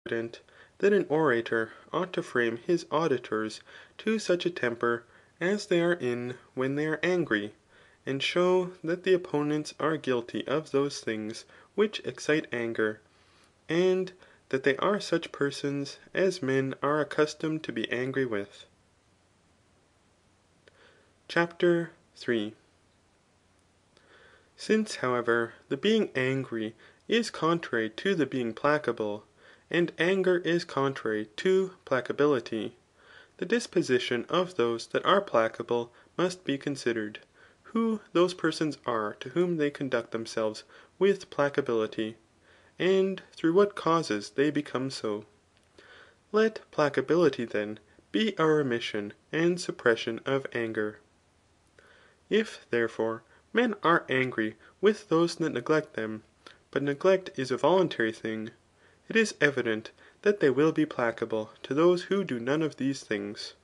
evident that an orator ought to frame his auditors to such a temper as they are in when they are angry, and show that the opponents are guilty of those things which excite anger, and that they are such persons as men are accustomed to be angry with. CHAPTER 3. Since, however, the being angry is contrary to the being placable, and anger is contrary to placability, the disposition of those that are placable must be considered, who those persons are to whom they conduct themselves with placability, and through what causes they become so. Let placability then be a remission and suppression of anger. If, therefore, men are angry with those that neglect them, but neglect is a voluntary thing, it is evident that they will be placable to those who do none of these things,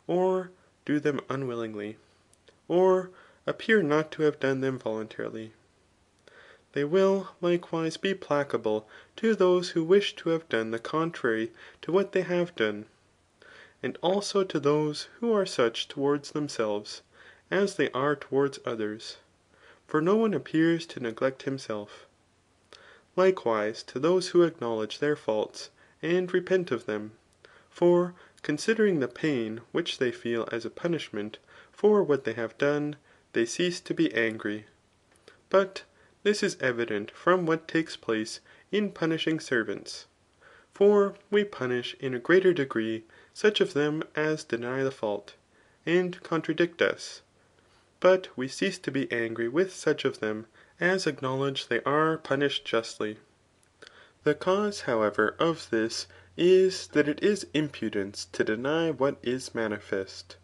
or do them unwillingly, or appear not to have done them voluntarily. They will likewise be placable to those who wish to have done the contrary to what they have done, and also to those who are such towards themselves as they are towards others, for no one appears to neglect himself. Likewise to those who acknowledge their faults and repent of them, for considering the pain which they feel as a punishment for what they have done, they cease to be angry. But this is evident from what takes place in punishing servants. For we punish in a greater degree such of them as deny the fault, and contradict us, but we cease to be angry with such of them as acknowledge they are punished justly. The cause, however, of this is that it is impudence to deny what is manifest,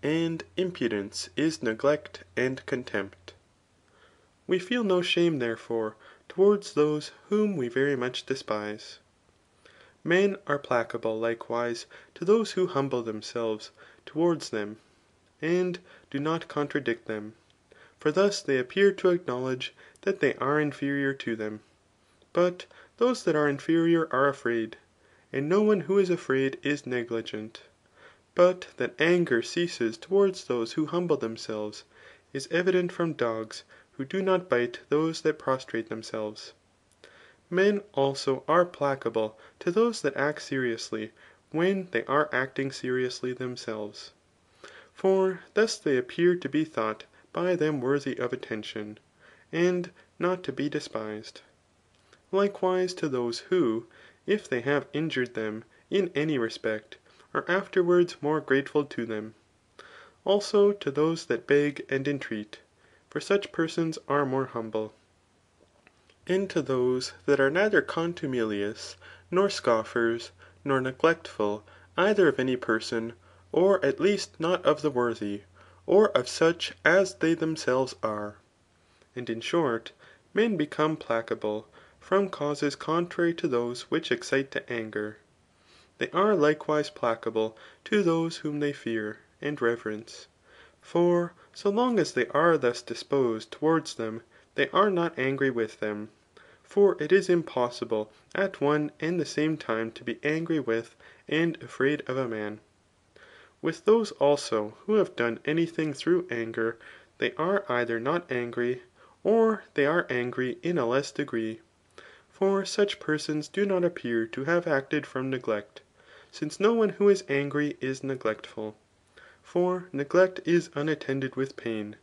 and impudence is neglect and contempt. We feel no shame, therefore, towards those whom we very much despise. Men are placable likewise to those who humble themselves towards them, and do not contradict them, for thus they appear to acknowledge that they are inferior to them. But those that are inferior are afraid, and no one who is afraid is negligent. But that anger ceases towards those who humble themselves is evident from dogs who do not bite those that prostrate themselves. Men also are placable to those that act seriously when they are acting seriously themselves, for thus they appear to be thought by them worthy of attention, and not to be despised. Likewise to those who, if they have injured them in any respect, are afterwards more grateful to them. Also to those that beg and entreat, for such persons are more humble. And to those that are neither contumelious, nor scoffers, nor neglectful either of any person, or at least not of the worthy, or of such as they themselves are. And in short, men become placable from causes contrary to those which excite to anger. They are likewise placable to those whom they fear and reverence. For so long as they are thus disposed towards them, they are not angry with them. For it is impossible at one and the same time to be angry with and afraid of a man. With those also who have done any thing through anger, they are either not angry, or they are angry in a less degree. For such persons do not appear to have acted from neglect, since no one who is angry is neglectful. For neglect is unattended with pain,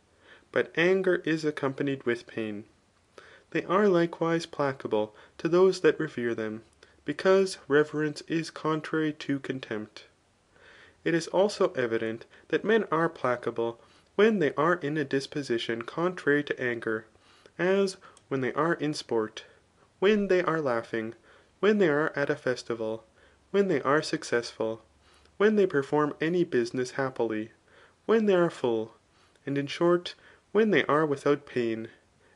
but anger is accompanied with pain. They are likewise placable to those that revere them, because reverence is contrary to contempt. It is also evident that men are placable when they are in a disposition contrary to anger, as when they are in sport, when they are laughing, when they are at a festival, when they are successful, when they perform any business happily, when they are full, and in short, when they are without pain,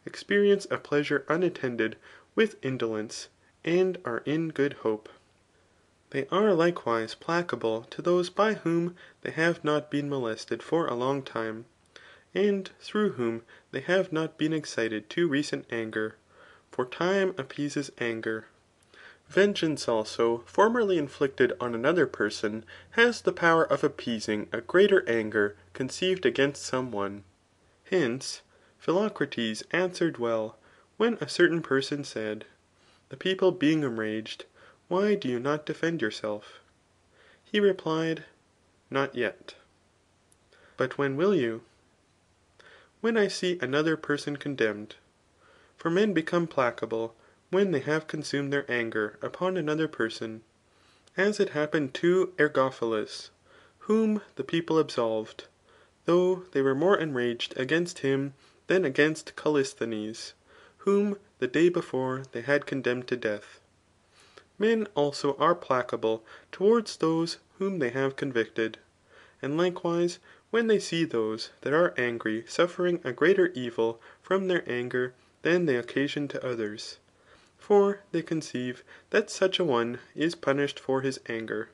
experience a pleasure unattended with indolence, and are in good hope. They are likewise placable to those by whom they have not been molested for a long time, and through whom they have not been excited to recent anger, for time appeases anger. Vengeance also, formerly inflicted on another person, has the power of appeasing a greater anger conceived against some one. Hence, Philocrates answered well, when a certain person said, the people being enraged, why do you not defend yourself? He replied, not yet. But when will you? When I see another person condemned. For men become placable when they have consumed their anger upon another person, as it happened to Ergophilus, whom the people absolved, though they were more enraged against him than against Callisthenes, whom the day before they had condemned to death. Men also are placable towards those whom they have convicted, and likewise when they see those that are angry suffering a greater evil from their anger than they occasion to others, for they conceive that such a one is punished for his anger.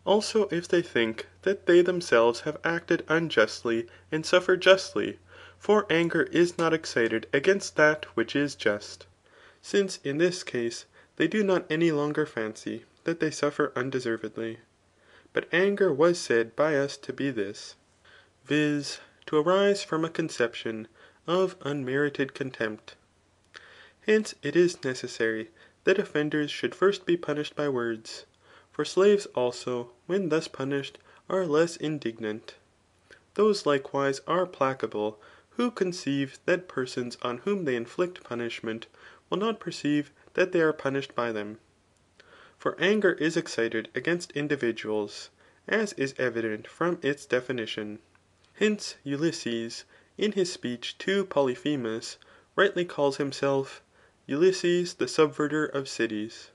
Also if they think that they themselves have acted unjustly and suffer justly, for anger is not excited against that which is just, since in this case they do not any longer fancy that they suffer undeservedly. But anger was said by us to be this, viz. To arise from a conception of unmerited contempt. Hence it is necessary that offenders should first be punished by words. For slaves also, when thus punished, are less indignant. Those likewise are placable, who conceive that persons on whom they inflict punishment will not perceive that they are punished by them. For anger is excited against individuals, as is evident from its definition. Hence Ulysses, in his speech to Polyphemus, rightly calls himself Ulysses the subverter of cities,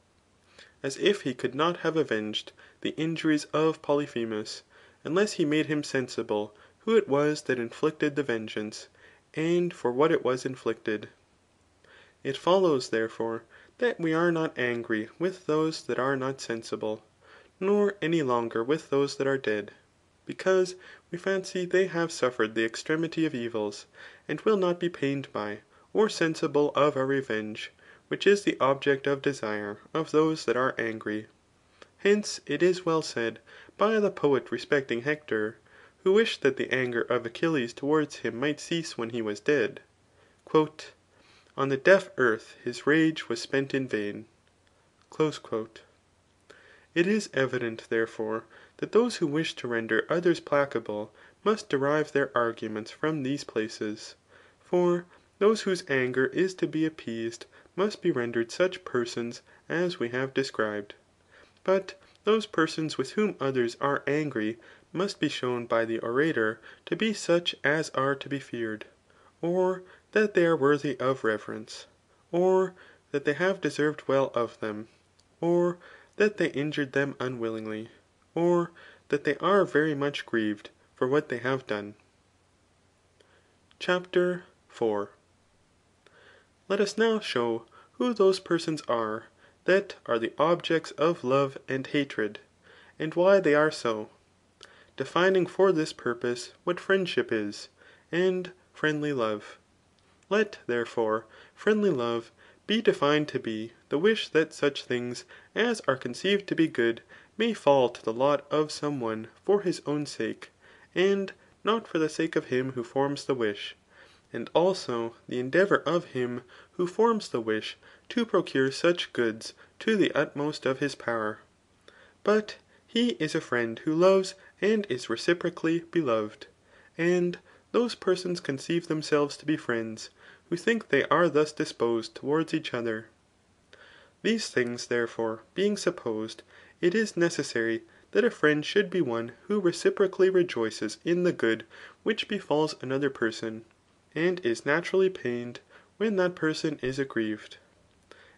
as if he could not have avenged the injuries of Polyphemus, unless he made him sensible who it was that inflicted the vengeance, and for what it was inflicted. It follows, therefore, that we are not angry with those that are not sensible, nor any longer with those that are dead, because we fancy they have suffered the extremity of evils, and will not be pained by, or sensible of our revenge, which is the object of desire of those that are angry. Hence it is well said by the poet respecting Hector, who wished that the anger of Achilles towards him might cease when he was dead. On the deaf earth his rage was spent in vain. It is evident, therefore, that those who wish to render others placable must derive their arguments from these places. For those whose anger is to be appeased must be rendered such persons as we have described. But those persons with whom others are angry must be shown by the orator to be such as are to be feared, or that they are worthy of reverence, or that they have deserved well of them, or that they injured them unwillingly, or that they are very much grieved for what they have done. CHAPTER 4. Let us now show who those persons are that are the objects of love and hatred, and why they are so, defining for this purpose what friendship is, and friendly love. Let, therefore, friendly love be defined to be the wish that such things as are conceived to be good may fall to the lot of some one for his own sake, and not for the sake of him who forms the wish, and also the endeavour of him who forms the wish to procure such goods to the utmost of his power. But he is a friend who loves and is reciprocally beloved, and those persons conceive themselves to be friends, who think they are thus disposed towards each other. These things, therefore, being supposed, it is necessary that a friend should be one who reciprocally rejoices in the good which befalls another person, and is naturally pained when that person is aggrieved.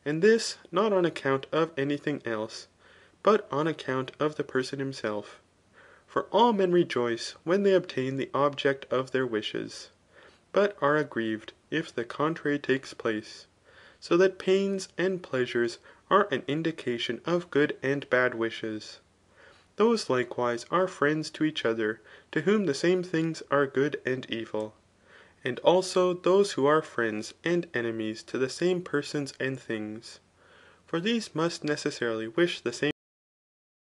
And this not on account of any thing else, but on account of the person himself. For all men rejoice when they obtain the object of their wishes, but are aggrieved if the contrary takes place. So that pains and pleasures are an indication of good and bad wishes. Those likewise are friends to each other, to whom the same things are good and evil. And also those who are friends and enemies to the same persons and things. For these must necessarily wish the same